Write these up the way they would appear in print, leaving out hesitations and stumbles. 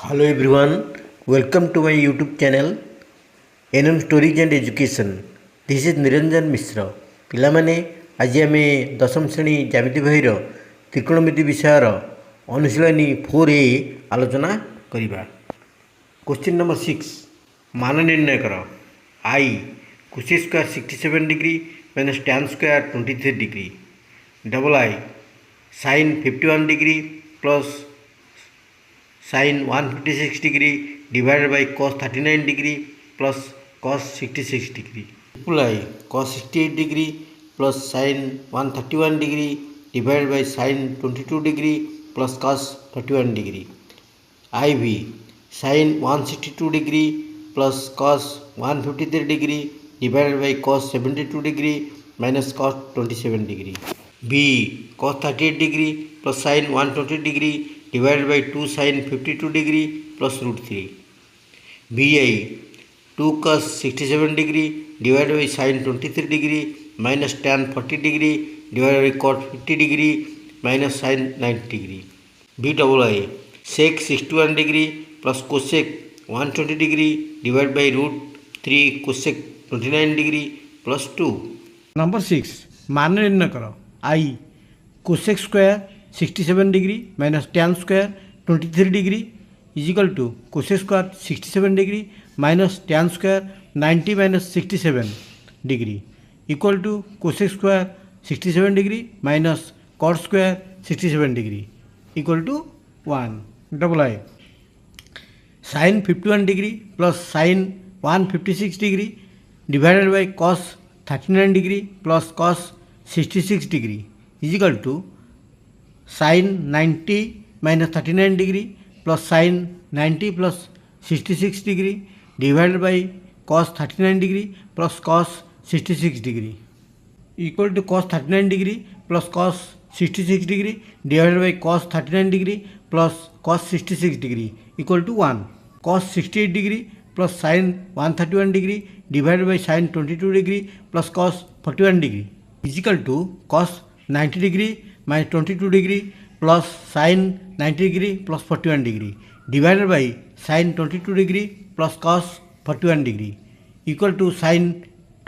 Hello everyone, welcome to my YouTube channel NM Stories and Education. This is Niranjan Mishra. ପିଲାମାନେ ଆଜି ଆମେ ଦଶମ ଶ୍ରେଣୀ ଜ୍ୟାମିତି ବହିର ତ୍ରିକୋଣମିତି ବିଷୟର ଅନୁଶୀଳନୀ 4A ଆଲୋଚନା କରିବା। କ୍ୱେଶ୍ଚିନ୍ ନମ୍ବର 6 ମାନ ନିର୍ଣ୍ଣୟ କର। I cos square 67 degree minus tan square 23 degree double I sin 51 degree plus sin 156 degree divided by cos 39 degree plus cos 66 degree triple I cos 68 degree plus sin 131 degree divided bye sin 22 degree plus cos 31 degree IV sin 162 degree plus cos 153 degree divided by cos 72 degree minus cos 27 degree B cos 38 degree plus sin 120 degree divided by 2 sin 52 degree plus root 3. BI 2 cos 67 degree divided by sin 23 degree minus tan 40 degree divided by cot 50 degree minus sin 90 degree. BII sec 61 degree plus cosec 120 degree divided by root 3 cosec 29 degree plus 2. Number 6 मान निर्णय करो। I cosec square 67 degree minus tan square 23 degree is equal to cosec square 67 degree minus tan square 90 minus 67 degree equal to cosec square 67 degree minus cot square 67 degree equal to 1 double I sin 51 degree plus sin 156 degree divided by cos 39 degree plus cos 66 degree is equal to sin 90 minus 39 degree plus sin 90 plus 66 degree divided by cos 39 degree plus cos 66 degree equal to cos 39 degree plus cos 66 degree divided by cos 39 degree plus cos 66 degree equal to 1. Cos 68 degree plus sin 131 degree divided by sin 22 degree plus cos 41 degree is equal to cos 90 degree minus 22 degree plus sin 90 degree plus 41 degree divided by sin 22 degree plus cos 41 degree equal to sin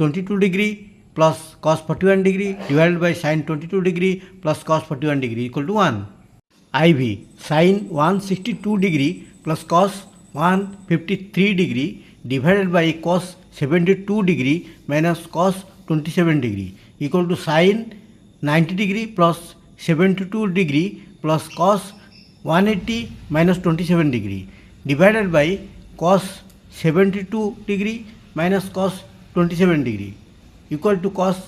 22 degree plus cos 41 degree divided by sin 22 degree plus cos 41 degree equal to 1. IV sin 162 degree plus cos 153 degree divided by cos 72 degree minus cos 27 degree equal to sin 90 degree plus 72 degree plus cos 180 minus 27 degree divided by cos 72 degree minus cos 27 degree equal to cos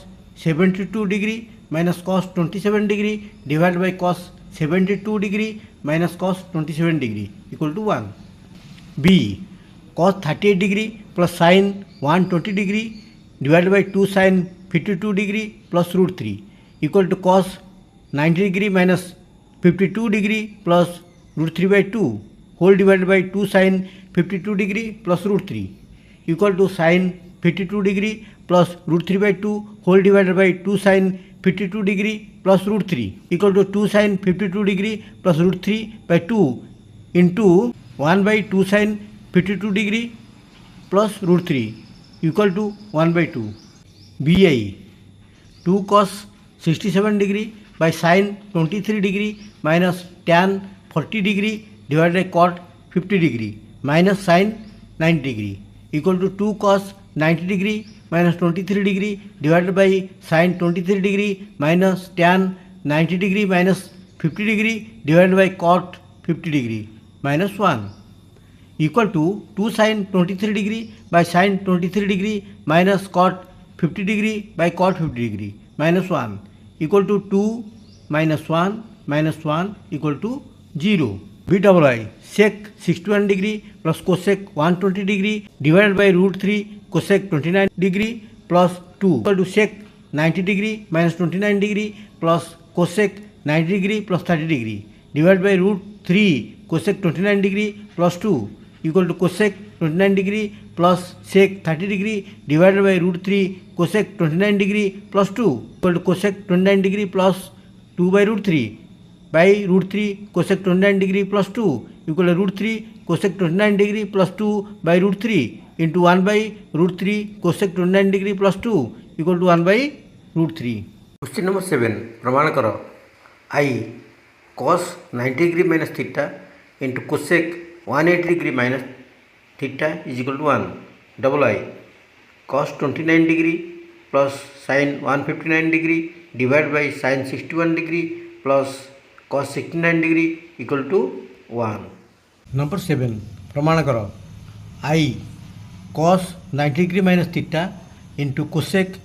72 degree minus cos 27 degree divided by cos 72 degree minus cos 27 degree equal to 1. B cos 38 degree plus sin 120 degree divided by 2 sin 52 degree plus root 3 equal to cos 90 degree minus 52 degree plus root 3 by 2 whole divided by 2 sin 52 degree plus root 3 equal to sin 52 degree plus root 3 by 2 whole divided by 2 sin 52 degree plus root 3 equal to 2 sin 52 degree plus root 3 by 2 into 1 by 2 sin 52 degree plus root 3 equal to 1 by 2. BI 2 cos 67 degree by sin 23 degree minus tan 40 degree divided by cot 50 degree minus sin 90 degree equal to 2 cos 90 degree minus 23 degree divided by sin 23 degree minus tan 90 degree minus 50 degree divided by cot 50 degree minus 1 equal to 2 sin 23 degree by sin 23 degree minus cot 50 degree by cot 50 degree minus 1 equal to 2 minus 1 equal to 0. BII sec 61 degree plus cosec 120 degree divided by root 3 cosec 29 degree plus 2 equal to sec 90 degree minus 29 degree plus cosec 90 degree plus 30 degree divided by root 3 cosec 29 degree plus 2 equal to cosec 29 degree plus sec 30 degree divided by root 3 cosec 29 degree plus 2 equal to cosec 29 degree plus 2 by root 3 by root 3 cosec 29 degree plus 2 equal to root 3 cosec 29 degree plus 2 by root 3 into 1 by root 3 cosec 29 degree plus 2 equal to 1 by root 3. Question number 7 प्रमाण कर I cos 90 degree minus theta into cosec 180 degree minus theta is equal to 1 double I cos 29 degree plus sin 159 degree divide by sin 61 degree plus cos 69 degree equal to 1. Number 7 प्रमाण कर I cos 90 degree minus theta into cosec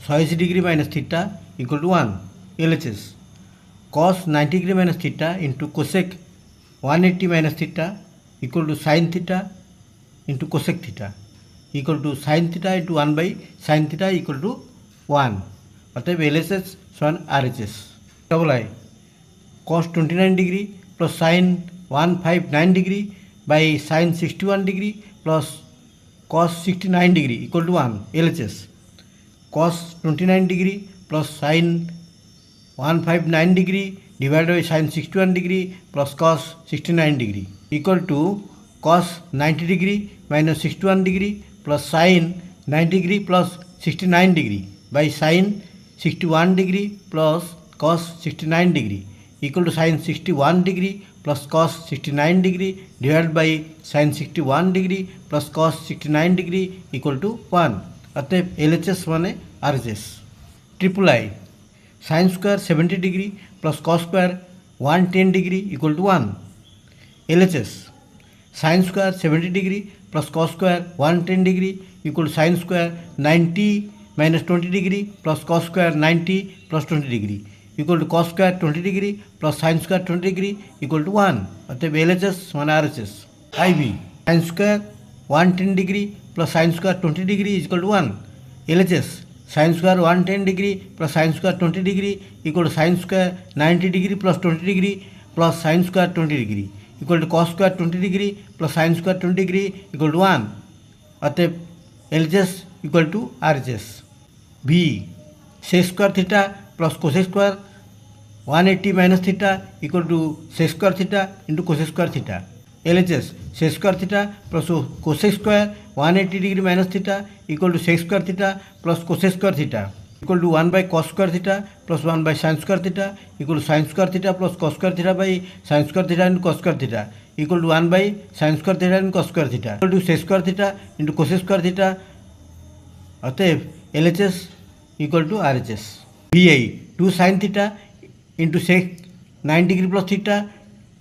180 degree minus theta equal to 1 LHS cos 90 degree minus theta into cosec 180 minus theta equal to sine theta into cosec theta equal to sine theta into 1 by sine theta equal to 1 अतएव LHS समान RHS. Double I cos 29 degree plus sine 159 degree by sine 61 degree plus cos 69 degree equal to 1 LHS cos 29 degree plus sine 159 degree divide by sine 61 degree plus cos 69 degree equal to cos 90 degree minus 61 degree plus sine 90 degree plus 69 degree by sine 61 degree plus cos 69 degree equal to sine 61 degree plus cos 69 degree divide by sine 61 degree plus cos 69 degree equal to 1 अतएव LHS माने RHS. Triple I sine square 70 degree plus cos square 110 degree equal to 1 LHS sine square 70 degree plus cos square 110 degree equal to sine square 90 minus 20 degree plus cos square 90 plus 20 degree equal to cos square 20 degree plus sine square 20 degree equal to 1 अतएव LHS माने RHS. IV sine square 110 degree plus sine square 20 degree equal to 1 LHS sine square 110 degree plus sine square 20 degree equal to sine square 90 degree plus 20 degree plus sine square 20 degree equal to cos square 20 degree plus sine square 20 degree equal to 1 अतएव LHS equal to RHS. V sec square theta plus cosec square 180 minus theta equal to sec square theta into cosec square theta LHS sec square theta plus cosec square 180 degree minus theta equal to sec square theta plus cosec square theta equal to 1 by cos square theta plus 1 by sine square theta equal to sine square theta plus cos square theta by sine square theta into cos square theta equal to 1 by sine square theta into cos square theta equal to sec square theta into cosec square theta अतएव LHS equal to RHS. VI 2 sine theta into sec 9 degree plus theta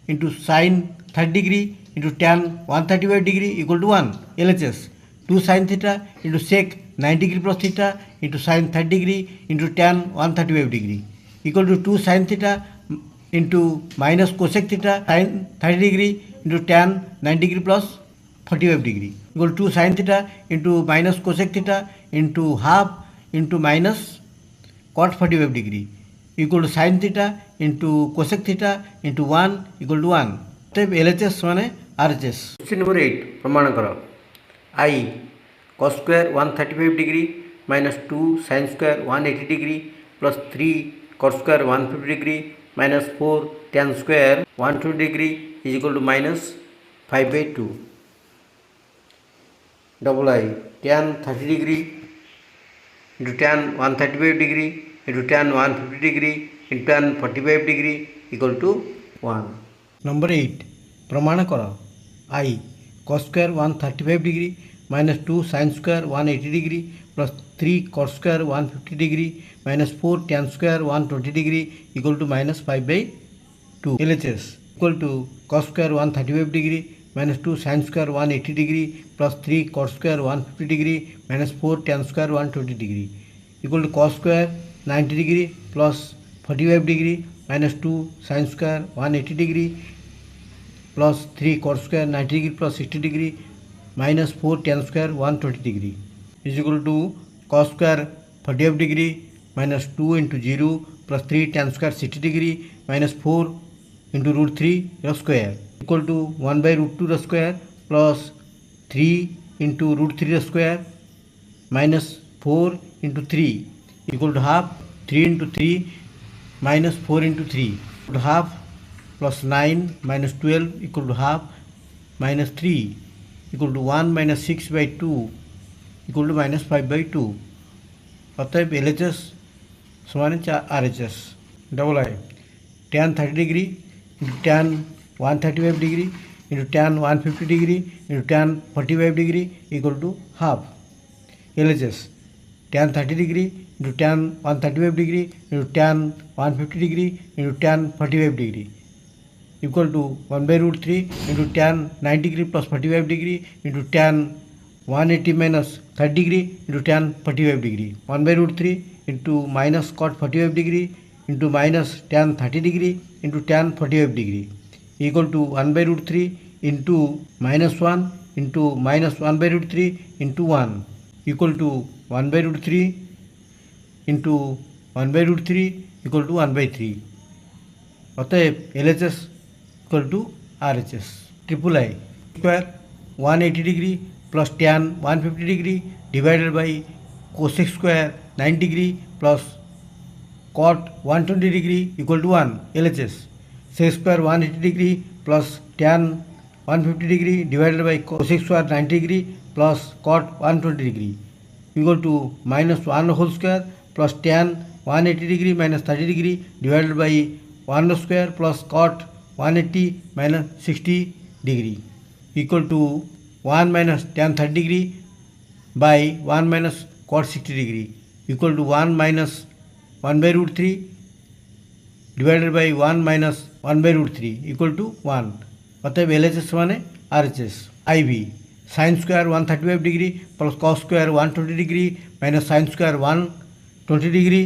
into sine 30 degree into tan 135 degree equal to 1 LHS 2 sine theta into sec 90 degree plus theta into sine 30 degree into tan 135 degree equal to 2 sine theta into minus cosec theta sine 30 degree into tan 90 degree plus 45 degree equal to sine theta into minus cosec theta into half into minus cot 45 degree equal to sine theta into cosec theta into 1 equal to 1 तब LHS माने RHS. Question number 8 प्रमाण कर I cos square 135 degree minus 2 sine square 180 degree plus 3 cot square 150 degree minus 4 tan square 120 degree is equal to minus 5/2. Double I tan 30 degree into tan 135 degree into tan 150 degree into tan 45 degree equal to 1. Number 8 प्रमाण कर I cos square 135 degree minus 2 sine square 180 degree plus 3 cot square 150 degree minus 4 tan square 120 degree equal to minus 5/2. LHS equal to cos square 135 degree minus 2 sine square 180 degree plus 3 cot square 150 degree minus 4 tan square 120 degree equal to cos square 90 degree plus 45 degree minus 2 sine square 180 degree plus 3 cot square 90 degree plus 60 degree minus 4 tan square 120 degree is equal to cos square 45 degree minus 2 into 0 प्लस 3 tan square 60 degree minus 4 into root 3 square equal to 1 by root 2 square plus 3 into root 3 square minus 4 into 3 equal to half 3 into 3 minus 4 into 3 half plus 9 minus 12 equal to half minus 3 equal to 1 minus 6 by 2 equal to minus 5 by 2. অতএব LHS সমান RHS double I tan 30 degree into tan 135 degree into tan 150 degree into tan 45 degree equal to half. LHS tan 30 degree into tan 135 degree into tan 150 degree into tan 45 degree equal to 1 by root 3 into tan 90 degree plus 45 degree into tan 180 minus 30 degree into tan 45 degree. 1 by root 3 into minus cot 45 degree into minus tan 30 degree into tan 45 degree equal to 1 by root 3 into minus 1 into minus 1 by root 3 into 1 equal to 1 by root 3 into 1 by root 3 equal to 1 by 3. অতএব LHS equal to RHS. Triple I square 180 degree plus tan 150 degree divided by cosec square 90 degree plus cot 120 degree equal to 1. LHS sec square 180 degree plus tan 150 degree divided by cosec square 90 degree plus cot 120 degree equal to minus 1 whole square plus tan 180 degree minus 30 degree divided by 1 square plus cot 180 minus 60 degree equal to 1 minus tan 30 degree by 1 minus cot 60 degree equal to 1 minus 1 by root 3 divided by 1 minus 1 by root 3 equal to 1. অতএব LHS মানে RHS. IV sin square 135 degree plus cos square 120 degree minus sin square 120 degree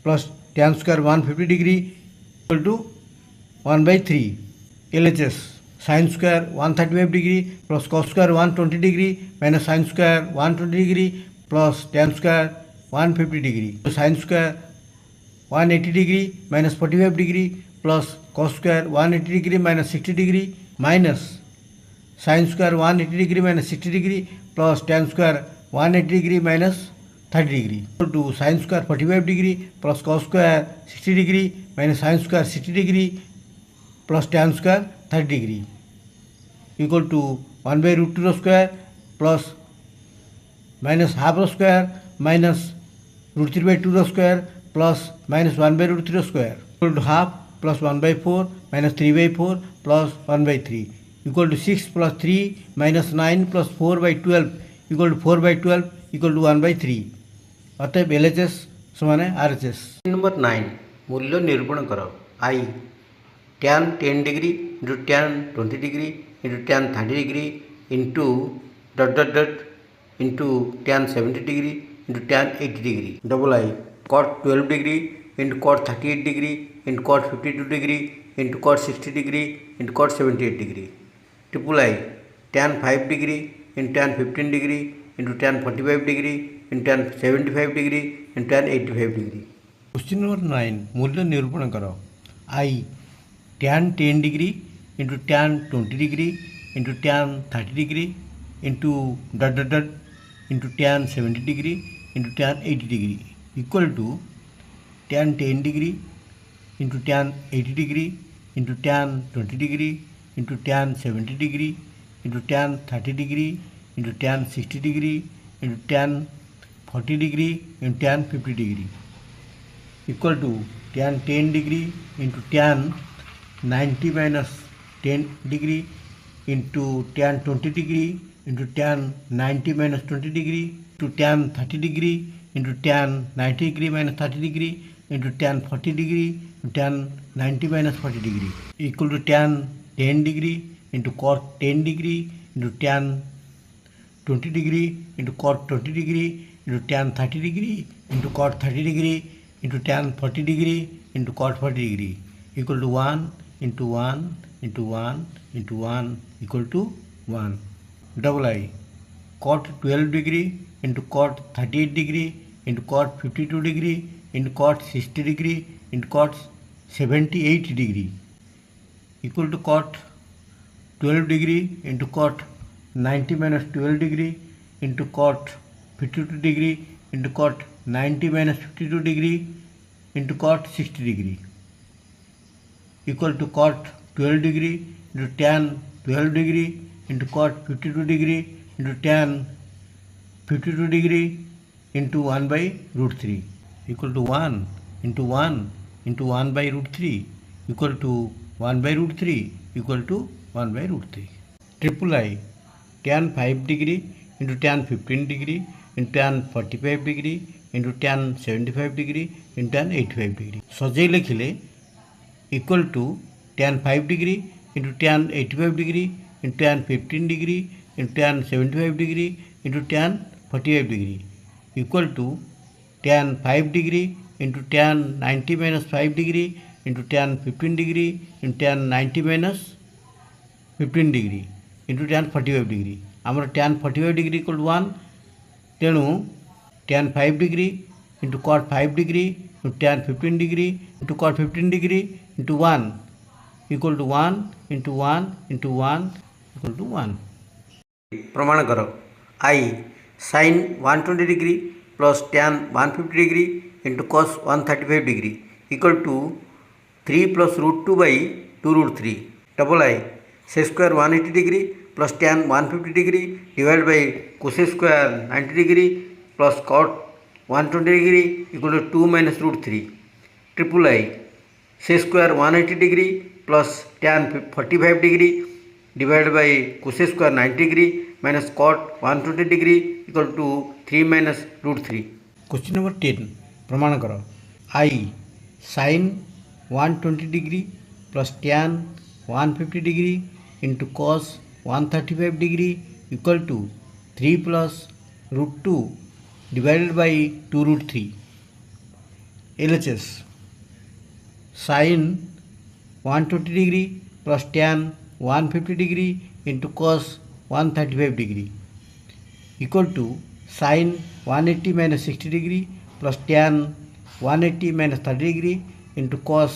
plus tan square 150 degree equal to 1 by 3. LHS sin square 135 degree plus cos square 120 degree minus sin square 120 degree plus tan square 150 degree. Sin square 180 degree minus 45 degree plus cos square 180 degree minus 60 degree minus sin square 180 degree minus 60 degree plus tan square 180 degree minus 30 degree equal to sin square 45 degree plus cos square 60 degree minus sin square 60 degree plus tan square 30 degree equal to 1 by root 2 square plus minus half square minus root 3 by 2 square plus minus 1 by root 3 square equal to half plus 1 by 4 minus 3 by 4 plus 1 by 3 equal to 6 plus 3 minus 9 plus 4 by 12 equal to 4 by 12 equal to 1 by 3. অতএব LHS সমানে RHS. নম্বর 9 মূল্য নিরূপণ করো. I tan 10 degree into tan 20 degree into tan 30 degree into dot dot dot into tan 70 degree into tan 80 degree. Double I cot 12 degree into cot 38 degree into cot 52 degree into cot 60 degree into cot 78 degree. Triple I tan 5 degree into tan 15 degree into tan 45 degree into tan 75 degree into tan 85 degree. Question number 9 মূল্য নিরূপণ করো. I tan 10 degree into tan 20 degree into tan 30 degree into dot dot dot into tan 70 degree into tan 80 degree equal to tan 10 degree into tan 80 degree into tan 20 degree into tan 70 degree into tan 30 degree into tan 60 degree into tan 40 degree into tan 50 degree equal to tan 10 degree into tan 90 minus 10 degree into tan 20 degree into tan 90 minus 20 degree to tan 30 degree into tan 90 degree minus 30 degree into tan 40 degree into tan 90 minus 40 degree equal to tan 10 degree into cot 10 degree into tan 20 degree into cot 20 degree into tan 30 degree into cot 30 degree into tan 40 degree into cot 40 degree equal to 1 into 1 into 1 into 1 equal to 1. Double I cot 12 degree into cot 38 degree into cot 52 degree into cot 60 degree into cot 78 degree equal to cot 12 degree into cot 90 minus 12 degree into cot 52 degree into cot 90 minus 52 degree into cot 60 degree equal to cot 12 degree into tan 12 degree into cot 52 degree into tan 52 degree into 1 by root 3 equal to 1 into 1 into 1 by root 3 equal to 1 by root 3 equal to 1 by root 3. Triple I tan 5 degree into tan 15 degree into tan 45 degree into tan 75 degree into tan 85 degree. सजे लिखिले equal to tan 5 degree into tan 85 degree into tan 15 degree into tan 75 degree into tan 45 degree equal to tan 5 degree into tan 90 minus 5 degree into tan 15 degree into tan 90 minus 15 degree into tan 45 degree. आमर tan 45 degree equal to 1 तेणु tan 5 degree into cot 5 degree into tan 15 degree into cot 15 degree into 1 equal to 1 into 1 into 1 equal to 1. प्रमाण कर I sin 120 degree plus tan 150 degree into cos 135 degree equal to 3 plus root 2 by 2 root 3. Double I sec square 180 degree plus tan 150 degree divided by cosec square 90 degree plus cot 120 degree equal to 2 minus root 3. Triple I sec square 180 degree plus tan 45 degree divided by cosec square 90 degree minus cot 120 degree equal to 3 minus root 3. Question number 10. प्रमाण करो I sin 120 degree plus tan 150 degree into cos 135 degree equal to 3 plus root 2 divided by 2 root 3. LHS sin 120 degree plus tan 150 degree into cos 135 degree equal to sin 180 minus 60 degree plus tan 180 minus 30 degree into cos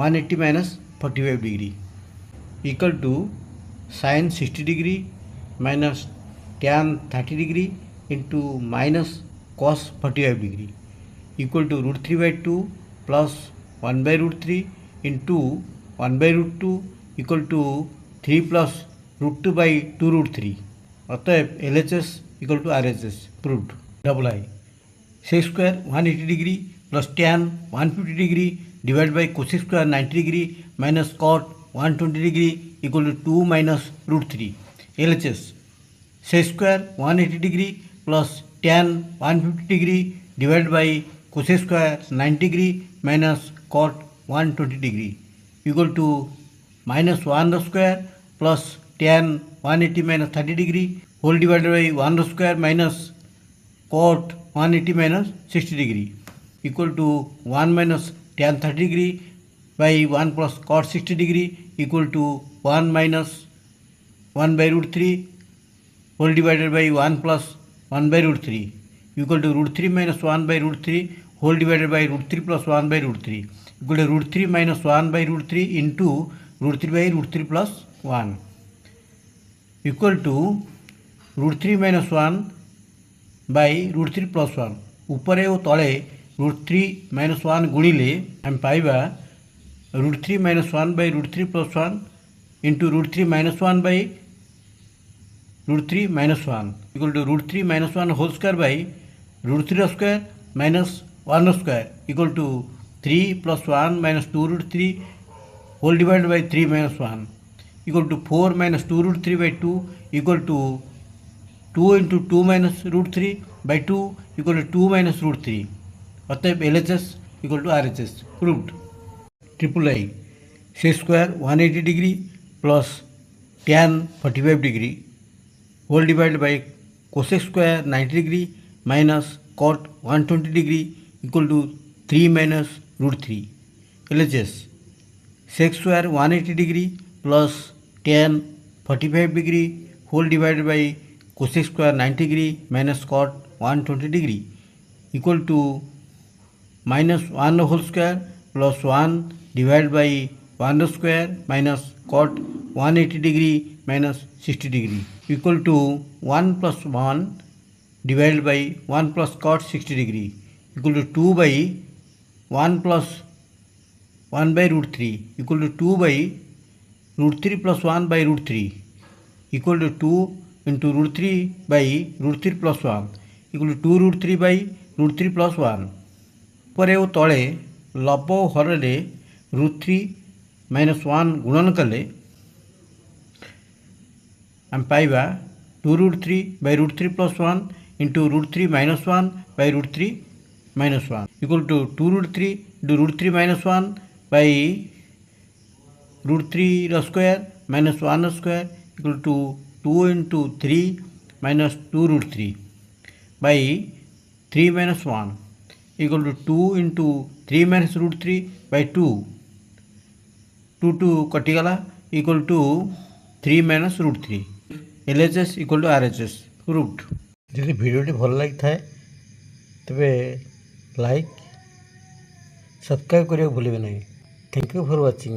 180 minus 45 degree equal to sin 60 degree minus tan 30 degree into minus cos 45 degree equal to root 3 by 2 plus 1 by root 3 into 1 by root 2 equal to 3 plus root 2 by 2 root 3. अतएव LHS equal to RHS proved. Double I sec square 180 degree plus tan 150 degree divided by cosec square 90 degree minus cot 120 degree equal to 2 minus root 3. LHS sec square 180 degree plus tan 150 degree divided by cosec square 90 degree minus cot 120 degree equal to minus 1 square plus tan 180 minus 30 degree whole divided by 1 square minus cot 180 minus 60 degree equal to 1 minus tan 30 degree by 1 plus cot 60 degree equal to 1 minus 1 by root 3 whole divided by 1 plus 1 by root 3 equal to root 3 minus 1 by root 3 whole divided by root 3 plus 1 by root 3 equal to root 3 minus 1 by root 3 into root 3 by root 3 plus 1 equal to root 3 minus 1 by root 3 plus 1 ऊपर और तले root 3 minus 1 गुणिले हम पाइबा root 3 minus 1 by root 3 plus 1 into root 3 minus 1 by root 3 minus 1 equal to root 3 minus 1 whole square by root 3 square minus 1 square equal to 3 plus 1 minus 2 root 3 whole divided by 3 minus 1 equal to 4 minus 2 root 3 by 2 equal to 2 into 2 minus root 3 by 2 equal to 2 minus root 3. अतएव LHS equal to RHS proved. Triple I sec square 180 degree plus tan 45 degree whole divided by cosec square 90 degree minus cot 120 degree equal to 3 minus root 3. LHS sec square 180 degree plus tan 45 degree whole divided by cosec square 90 degree minus cot 120 degree equal to minus 1 whole square plus 1 divided by 1 square minus cot 180 degree minus 60 degree equal to 1 plus 1 divided by 1 plus cot 60 degree equal to 2 by 1 plus 1 by root 3 equal to 2 by root 3 plus 1 by root 3 equal to 2 into √3 plus 1 equal to 2√3 √3 plus 1 पर वो तले लब हर √3 minus 1 गुणन कले आम पाइबा 2√3 √3 plus 1 into √3 minus 1 √3 minus 1 equal to 2√3 into √3 minus 1 √3 square minus 1 square equal to 2 into 3 minus 2√3 3 minus 1 equal to 2 into 3 minus √3 2 2 कटिगला equal to 3 minus √3 LHS equal to RHS proved. যদি ভিডিওটি ভালো লাগে থাকে তবে লাইক সাবস্ক্রাইব করিବାକୁ ভুলিবে ନାହିଁ। Thank you for watching.